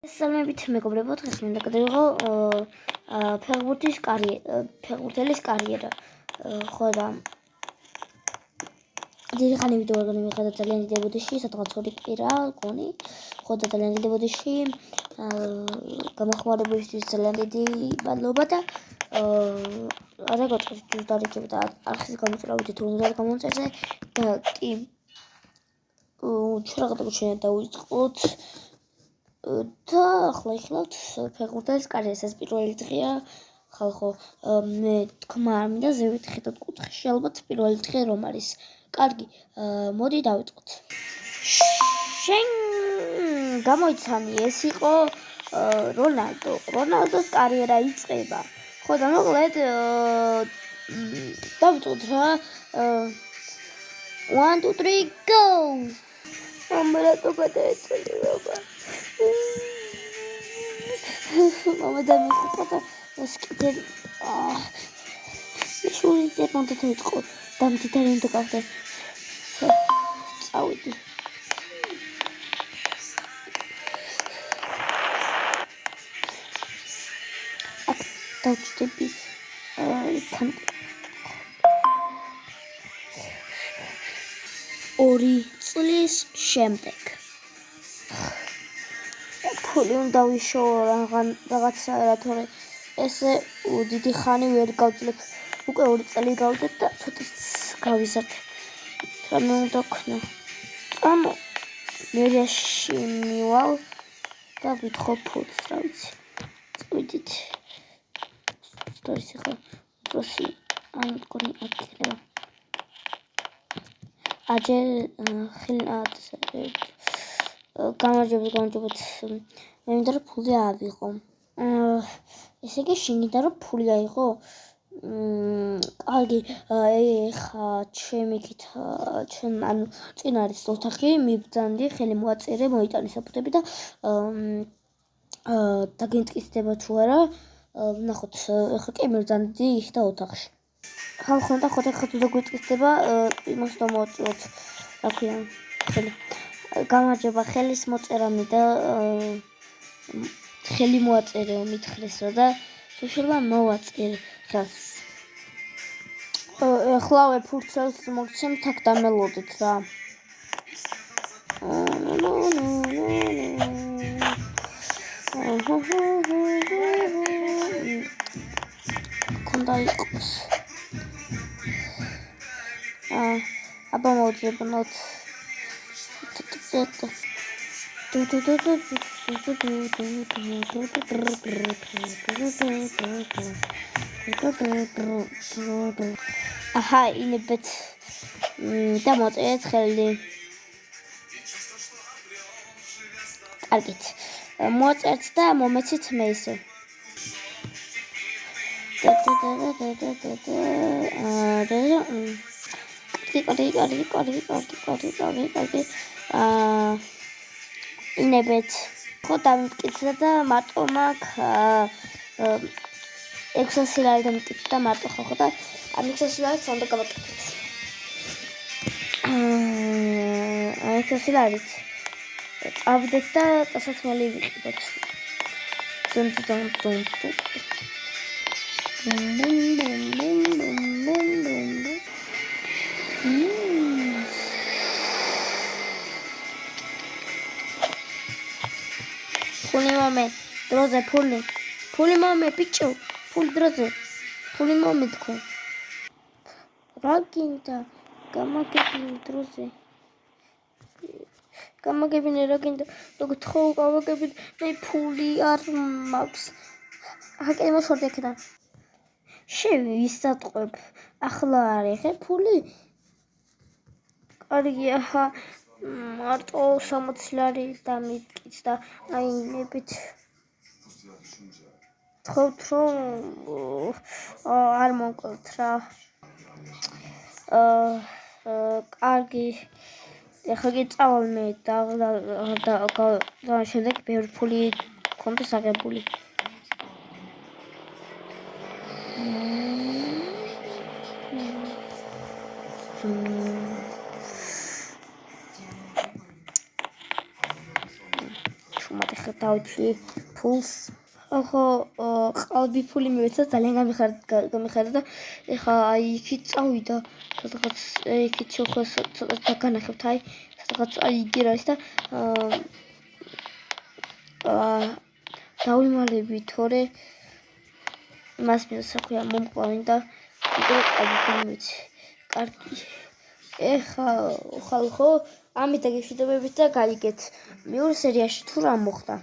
Სამებით მეგობრებო, დღეს მინდა გადავიღო ფეხბურთელის კარიერა. ხო და დიდი ხანი ვიდეო არ გამიღადა ძალიან დიდ ებოდიში, სადღაც 2 კვირა გონი. ხო და ძალიან დიდ ებოდიში გამოხმარებისთვის ძალიან დიდი მადლობა და არა გაწყვეტით დარიგება და არხის გამოწრავით თუ უნდა გამოწერზე და კი ჩვენ რაღაც გვჩვენეთ და ვიწყოთ და ახლა იხილავთ ფეხბურთელის კარიერას. ეს პირველი დღეა ხალხო, მე თქმა არ მინდა ზევით ხედავთ კუთხეში, ალბათ პირველი დღე რომ არის. კარგი, მოდი დავიწყოთ. შენ გამოიცანი, ეს იყო რონალდო. რონალდოს კარიერა იწყება. ხო და მოკლედ დავიწყოთ რა. 1 2 3 go. მე რატო გადაეცვალება? მამა დამიხუტა და სკიდე შუიზე მონდა დაიწყო დამდიდარი უნდა გავხდე წავიდი აქ დავჭდები თან 2 წლის შემდეგ ფული უნდა ვიშოვო რაღაცა რა თორე ესე დიდი ხანი ვერ გავძლებ უკვე 2 წელი გავდეთ და ცოტა გავიზარდე რამე უნდა ქნა ამო მერიაში მივალ და ვითხოვ ფულს რა ვიცი წვიდით სტორისი ხა პროსი ან კონი აკეთება აჯერ ხილად გამარჯობეთ მე მინდა რომ ფული ავიღო ესე იგი შეგინდა რომ ფული აიღო კარგი ეხა ჩემი კითხვა ჩემ ანუ წინ არის ოთახი მიბძანდი ხელი მოაწერე მოიტანე საფუტები და დაგინტკიცდება თუ არა ნახოთ ეხა კი მიბძანდი იქ და ოთახში ხალხო და ხო ეხა თუ დაგინტკიცდება იმას დამოაჭროთ რა ქვია ხელი გამარჯობა ხელის მოწერამი და ხელი მოაწერეო მითხრეს რა და შეიძლება მოვაწერე ხელს ეხლავე ფურცელს მოგცემთ აქ დამელოდეთ რა კონდა იყოს აბა მოძებნოთ აჰა ინებეთ და მოწერეთ ხელი კარგით მოწერთ და მომეცით მე ისე კარგი ინებეთ ხო დამტკიცდა და მარტო მაქვს 600 ლარი დამტკიცდა და მარტო ხო და ამ 600 ლარით უნდა გავაკეთოთ 600 ლარით წავდეთ და დასასმელი ვიყიდოთ ფული მომე დროზე ფული მომე ბიჭო ფული დროზე ფული მომე თქო რა გინდა გამაგებინე დროზე გამაგებინე რა გინდა გთხოვ გამაგებინე მე ფული არ მაქვს აკე მოშორდი აქედან შევისატყვებ ახლა არის ხე ფული კარგია ხა მარტო 60 ლარი დამიტკიცდა აი ნებით თხოვთ რომ არ მოვკლთ რა კარგი ეხლა კი წავალ მე და შემდეგ ბევრი ფული კონდეს აღებული შუმატეხ დავთვლი ფულს. ხო, ყალბი ფული მივეცა ძალიან გამიხარდა და ეხა აი იქით წავიდა სადღაც იქით შევხვდა ცოტა დაგანახებთ აი სადღაც აი იგი არის და დავიმალები თორე მას მისაქვია მომყვავინ და კიდევ ყალბი ფული მივეცი. კარგი. ეხა ხალხო ამით დაგეშვიდობებით და გაიგეთ მეორე სერიაში თუ რა მოხდა.